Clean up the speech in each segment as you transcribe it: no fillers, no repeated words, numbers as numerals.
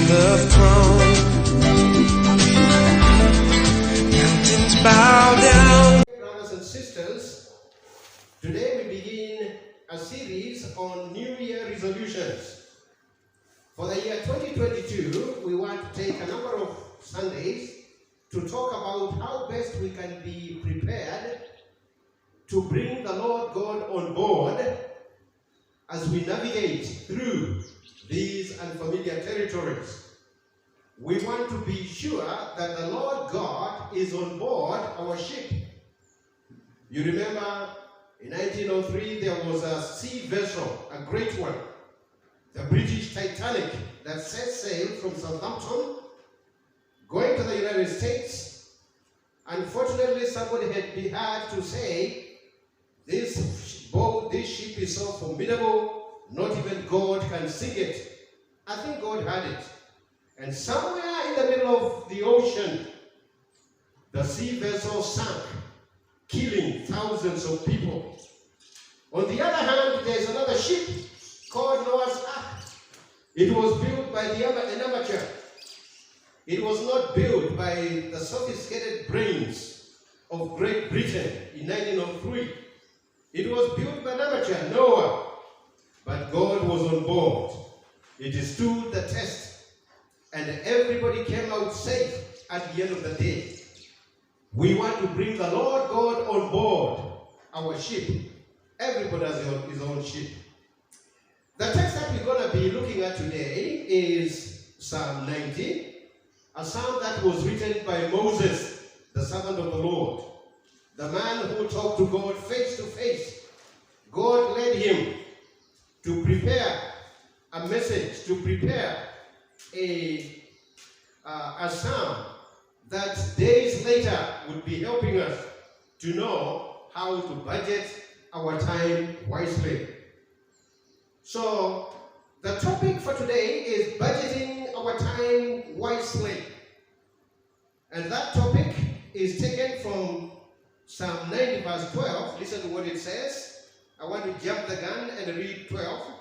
the throne. Mountains bow down. Brothers and sisters, today we begin a series on New Year resolutions. For the year 2022, we want to take a number of Sundays to talk about how best we can be prepared to bring the Lord God on board as we navigate through these unfamiliar territories. We want to be sure that the Lord God is on board our ship. You remember in 1903 there was a sea vessel, a great one, the British Titanic, that set sail from Southampton going to the United States. Unfortunately, somebody had to say, this ship is so formidable, not even God can sink it. I think God had it. And somewhere in the middle of the ocean, the sea vessel sank, killing thousands of people. On the other hand, there's another ship called Noah's Ark. It was built by an amateur. It was not built by the sophisticated brains of Great Britain in 1903. It was built by an amateur, Noah. But God was on board. It stood the test. And everybody came out safe at the end of the day. We want to bring the Lord God on board our ship. Everybody has his own ship. The text that we're going to be looking at today is Psalm 90. A psalm that was written by Moses, the servant of the Lord, the man who talked to God face to face. God led him to prepare a message, to prepare a psalm that days later would be helping us to know how to budget our time wisely. So, the topic for today is budgeting our time wisely. And that topic is taken from Psalm 90 verse 12. Listen to what it says. I want to jump the gun and read 12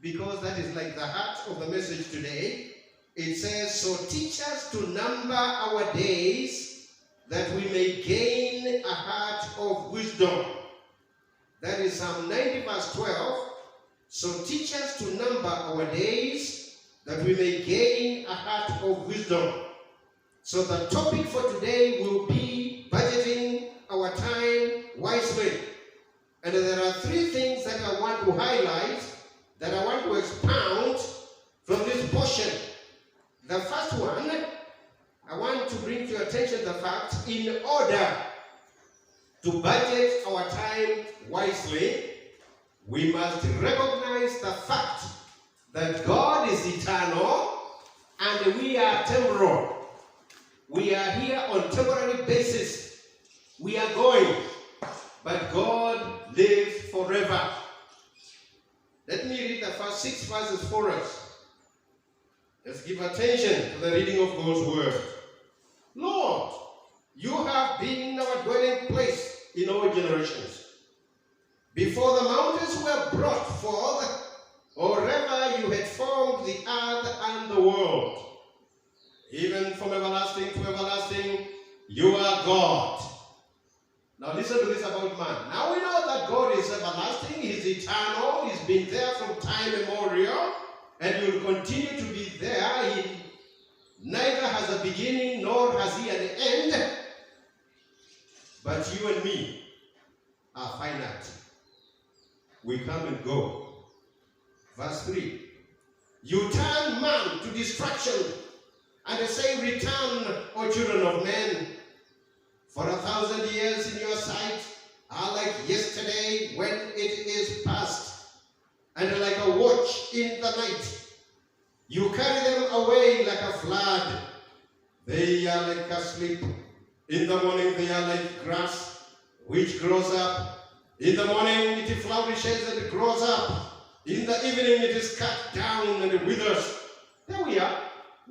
because that is like the heart of the message today. It says, so teach us to number our days that we may gain a heart of wisdom. That is Psalm 90 verse 12. So teach us to number our days that we may gain a heart of wisdom. So the topic for today will be budgeting our time wisely. And there are three things that I want to highlight, that I want to expound from this portion. The first one, I want to bring to your attention the fact, in order to budget our time wisely, we must recognize the fact that God is eternal and we are temporal. We are here on temporary basis. We are going, but God lives forever. Let me read the first 6 verses for us. Let's give attention to the reading of God's word. Lord, you have been our dwelling place in all generations. Before the mountains were brought forth, or ever you had formed the earth and the world. Even from everlasting to everlasting, you are God. Now listen to this about man. Now we know that God is everlasting, He is eternal, He's been there from time immemorial, and He will continue to be there. He neither has a beginning nor has He an end. But you and me are finite. We come and go. Verse 3. You turn man to destruction, and say, return, O children of men. For 1,000 years in your sight are like yesterday when it is past, and like a watch in the night. You carry them away like a flood. They are like a sleep. In the morning they are like grass, which grows up. In the morning it flourishes and grows up. In the evening it is cut down and it withers. There we are.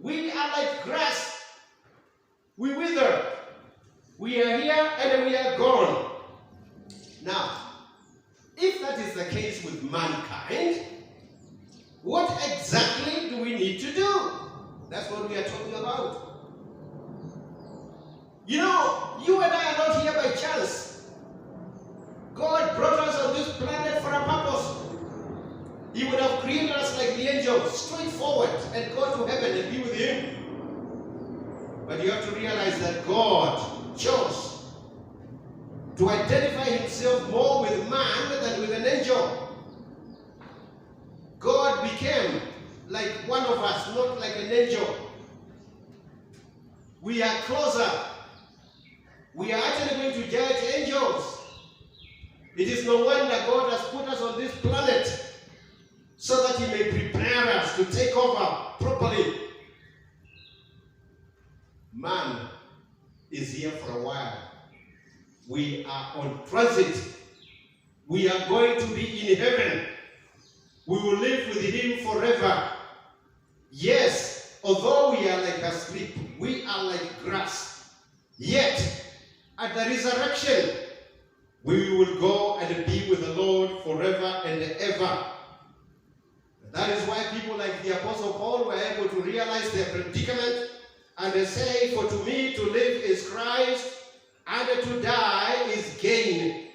We are like grass. We wither. We are here and we are gone. Now, if that is the case with mankind, what exactly do we need to do? That's what we are talking about. You know, you and I are not here by chance. God brought us on this planet for a purpose. He would have created us like the angels, straightforward, and go to heaven and be with Him. But you have to realize that God chose to identify Himself more with man than with an angel. God became like one of us, not like an angel. We are closer. We are actually going to judge angels. It is no wonder God has put us on this planet so that He may prepare us to take over properly. Man is here for a while. We are on transit. We are going to be in heaven. We will live with Him forever. Yes, although we are like asleep, we are like grass. Yet, at the resurrection, we will go and be with the Lord forever and ever. That is why people like the Apostle Paul were able to realize their predicament and they say, "For to me to live is Christ, and to die is gain."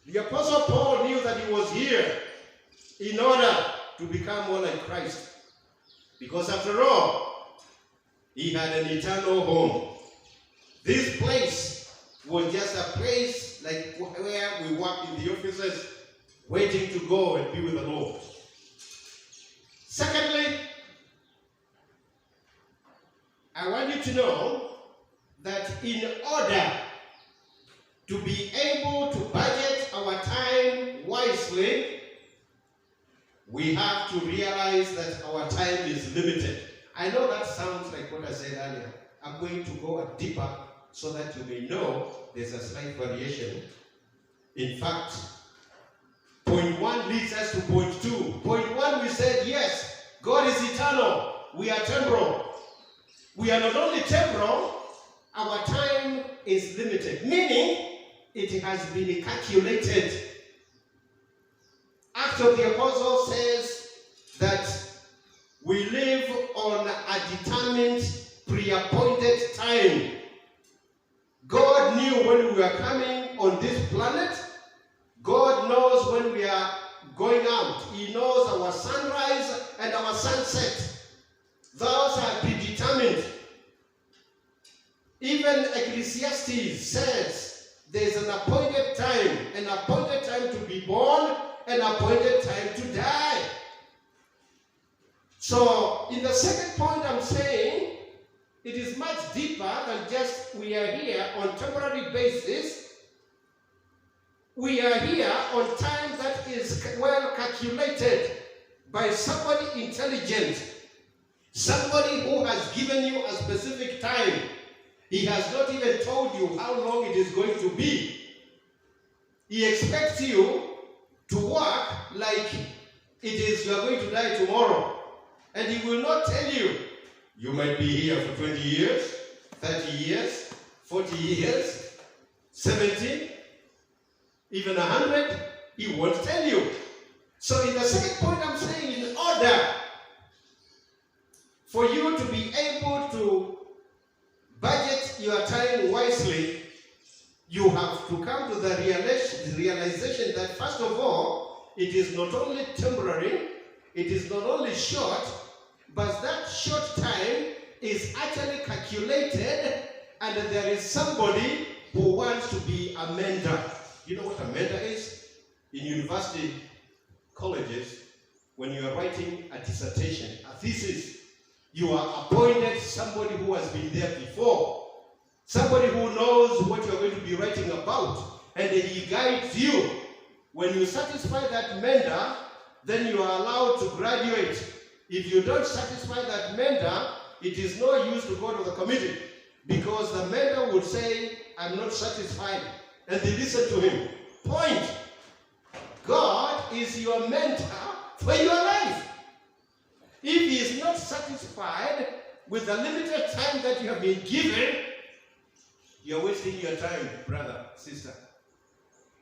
The Apostle Paul knew that he was here in order to become more like Christ. Because after all, he had an eternal home. This place was just a place like where we work in the offices, waiting to go and be with the Lord. Secondly, I want you to know that in order to be able to budget our time wisely, we have to realize that our time is limited. I know that sounds like what I said earlier. I'm going to go deeper so that you may know there's a slight variation. In fact, point 1 leads us to point 2. Point 1, we said, yes, God is eternal. We are temporal. We are not only temporal, our time is limited, meaning it has been calculated. Acts of the Apostle says that we live on a determined, pre-appointed time. God knew when we were coming on this planet. God knows when we are going out. He knows our sunrise and our sunset. Those are predetermined. Even Ecclesiastes says there's an appointed time to be born, an appointed time to die. So, in the second point I'm saying, it is much deeper than just we are here on temporary basis. We are here on time that is well calculated by somebody intelligent. Somebody who has given you a specific time. He has not even told you how long it is going to be. He expects you to work like it is you are going to die tomorrow. And he will not tell you, you might be here for 20 years, 30 years, 40 years, 70, even 100. He won't tell you. So in the second point I'm saying, in order for you to be able to budget your time wisely, you have to come to the realization that first of all, it is not only temporary, it is not only short, but that short time is actually calculated, and there is somebody who wants to be a mentor. You know what a mentor is? In university colleges, when you are writing a dissertation, a thesis, you are appointed somebody who has been there before. Somebody who knows what you're going to be writing about. And he guides you. When you satisfy that mentor, then you are allowed to graduate. If you don't satisfy that mentor, it is no use to go to the committee. Because the mentor would say, I'm not satisfied. And they listen to him. Point. God is your mentor for your life. If he is not satisfied with the limited time that you have been given, you're wasting your time, brother, sister.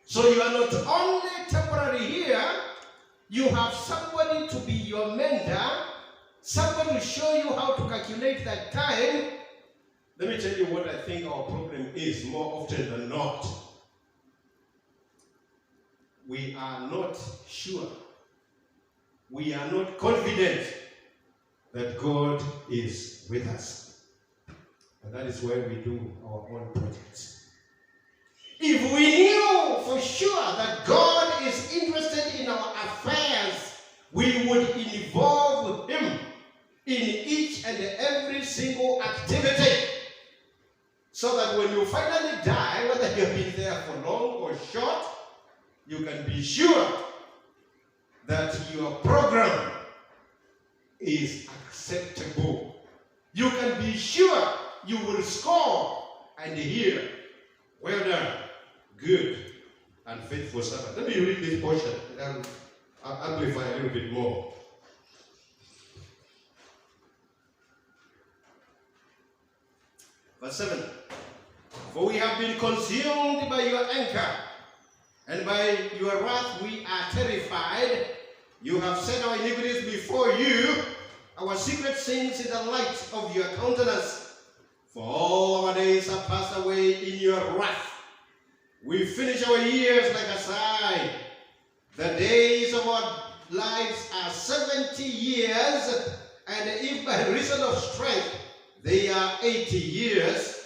So you are not only temporary here, you have somebody to be your mentor Somebody will show you how to calculate that time. Let me tell you what I think our problem is more often than not. We are not sure. We are not confident that God is with us. And that is where we do our own projects. If we knew for sure that God is interested in our affairs, we would involve Him in each and every single activity. So that when you finally die, whether you've been there for long or short, you can be sure that your program is acceptable. You can be sure you will score and hear, well done, good and faithful servant. Let me read this portion and I'll amplify a little bit more. Verse 7. For we have been consumed by your anger, and by your wrath we are terrified. You have set our iniquities before you, our secret sins in the light of your countenance. For all our days have passed away in your wrath. We finish our years like a sigh. The days of our lives are 70 years, and if by reason of strength they are 80 years,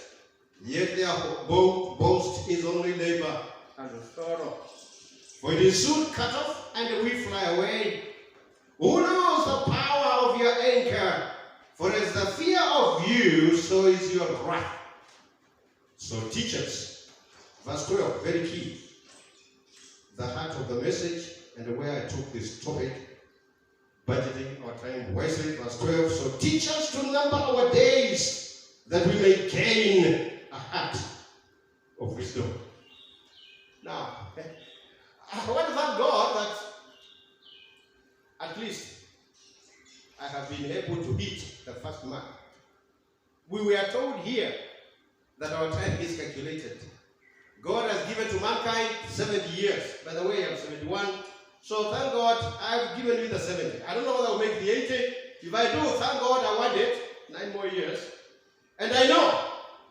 yet their boast is only labor and sorrow. For it is soon cut off, and we fly away. Who knows the power of your anger? For as the fear of you, so is your wrath. So teach us. Verse 12, very key. The heart of the message and where I took this topic, budgeting our time wisely. Verse 12, so teach us to number our days, that we may gain a heart of wisdom. Now, I want to thank God that at least I have been able to hit the first mark. We were told here that our time is calculated. God has given to mankind 70 years. By the way, I'm 71. So thank God I've given you the 70. I don't know whether I'll make the 80. If I do, thank God I want it. 9 more years. And I know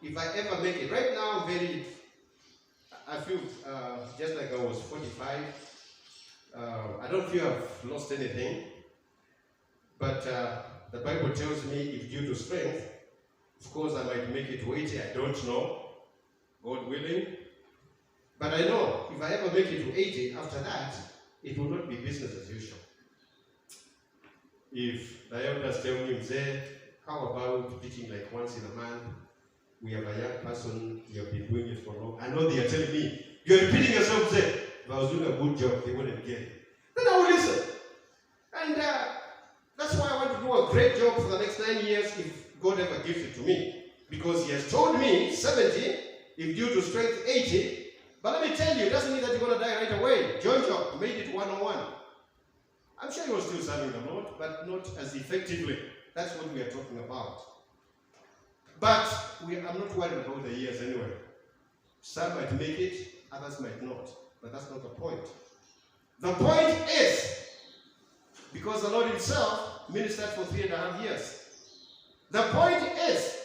if I ever make it. Right now I feel just like I was 45. I don't feel I've lost anything. But the Bible tells me if due to strength, of course I might make it to 80. I don't know. God willing. But I know if I ever make it to 80, after that, it will not be business as usual. If the elders tell me, say, how about teaching like once in a month? We have a young person, you have been doing it for long. I know they are telling me, you're repeating yourself, say, if I was doing a good job, they wouldn't get it. Then I will listen. And that's why I want to do a great job for the next 9 years if God ever gives it to me. Because He has told me 70, if due to strength 80. But let me tell you, it doesn't mean that you're going to die right away. John Job made it 101. I'm sure he was still serving the Lord, but not as effectively. That's what we are talking about. But I'm not worried about the years anyway. Some might make it, others might not. But that's not the point. The point is, because the Lord Himself ministered for 3.5 years. The point is,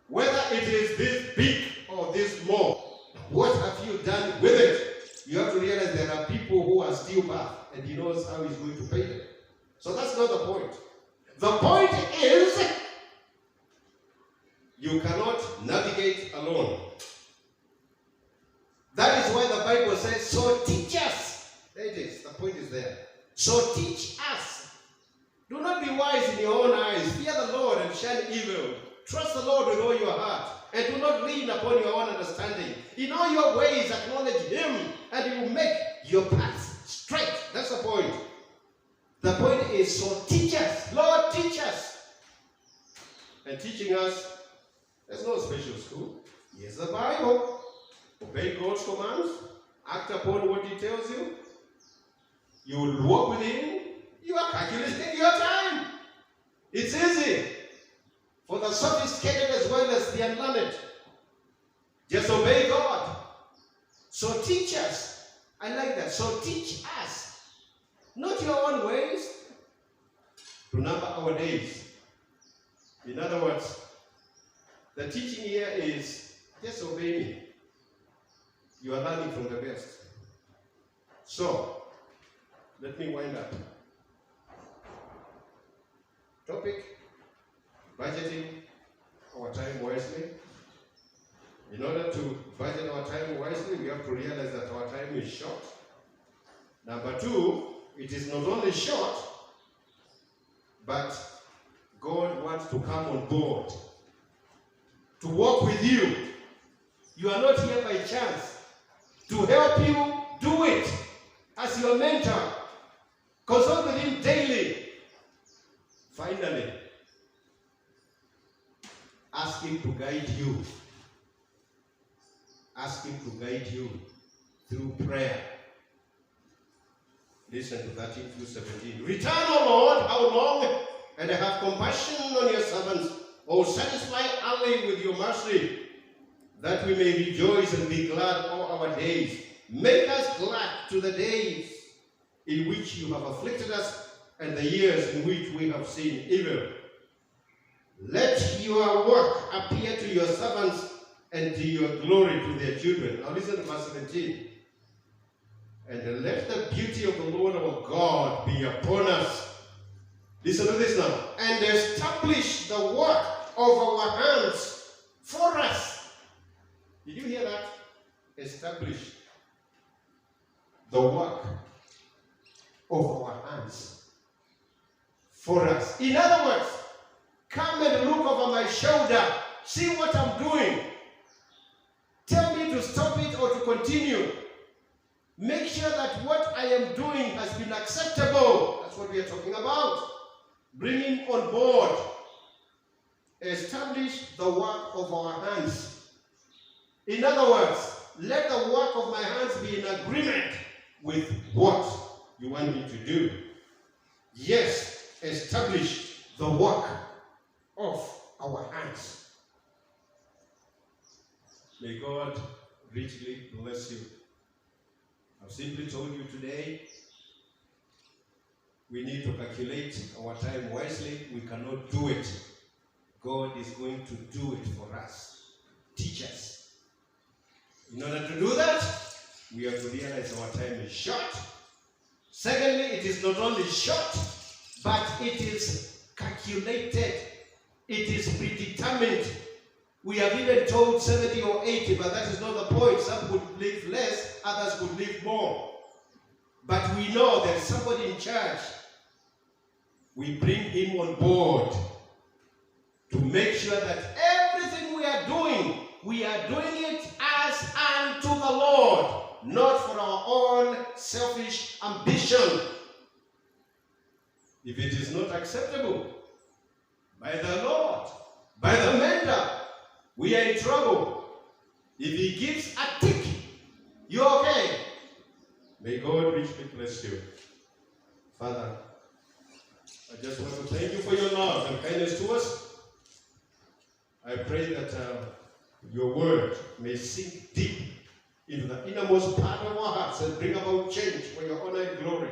whether it is this big or this small, what have you done with it? You have to realize there are people who are still back, and He knows how He's going to pay them. So that's not the point. The point is, you cannot navigate alone. That is why the Bible says, so teach us. There it is. The point is there. So teach us. Do not be wise in your own eyes. Fear the Lord and shun evil. Trust the Lord with all your heart. And do not lean upon your own understanding. In all your ways acknowledge Him, and He will make your paths straight. That's the point. The point is, so teach us. Lord, teach us. And teaching us, there's no special school. Here's the Bible. Obey God's commands. Act upon what He tells you. You will walk with Him. You are calculating your time. It's easy. For the sophisticated as well as the unlearned. Just obey God. So teach us. I like that. So teach us. Not your own ways. to number our days. In other words, the teaching here is just obey me. You are learning from the best. So, let me wind up. Topic, budgeting our time wisely. In order to budget our time wisely, we have to realize that our time is short. Number two, it is not only short, but God wants to come on board to walk with you. You are not here by chance. To help you do it as your mentor. Consult with him daily. Finally, ask him to guide you. Ask him to guide you through prayer. Listen to 13 through 17. Return, O Lord, how long? And have compassion on your servants. O satisfy early with your mercy, that we may rejoice and be glad all our days. Make us glad to the days in which you have afflicted us, and the years in which we have seen evil. Let your work appear to your servants, and to your glory to their children. Now listen to verse 17. And let the beauty of the Lord our God be upon us. Listen to this now. And establish the work of our hands for us. Did you hear that? Establish the work of our hands for us. In other words, come and look over my shoulder. See what I'm doing. Tell me to stop it or to continue. Make sure that what I am doing has been acceptable. That's what we are talking about. Bring him on board. Establish the work of our hands. In other words, let the work of my hands be in agreement with what you want me to do. Yes, establish the work of our hands. May God richly bless you. I've simply told you today, we need to calculate our time wisely. We cannot do it. God is going to do it for us. Teach us. In order to do that, we have to realize our time is short. Secondly, it is not only short, but it is calculated. It is predetermined. We have even told 70 or 80, but that is not the point. Some would live less, others would live more. But we know there is somebody in charge. We bring him on board to make sure that everything we are doing it as unto the Lord, not for our own selfish ambition. If it is not acceptable by the Lord, by the mentor, we are in trouble. If he gives a tick, you're okay. May God richly bless you. Father, I just want to thank you for your love and kindness to us. I pray that your word may sink deep into the innermost part of our hearts and bring about change for your honor and glory.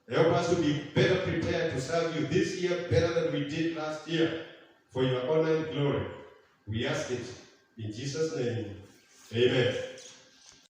Help us to be better prepared to serve you this year better than we did last year for your honor and glory. We ask it in Jesus' name. Amen.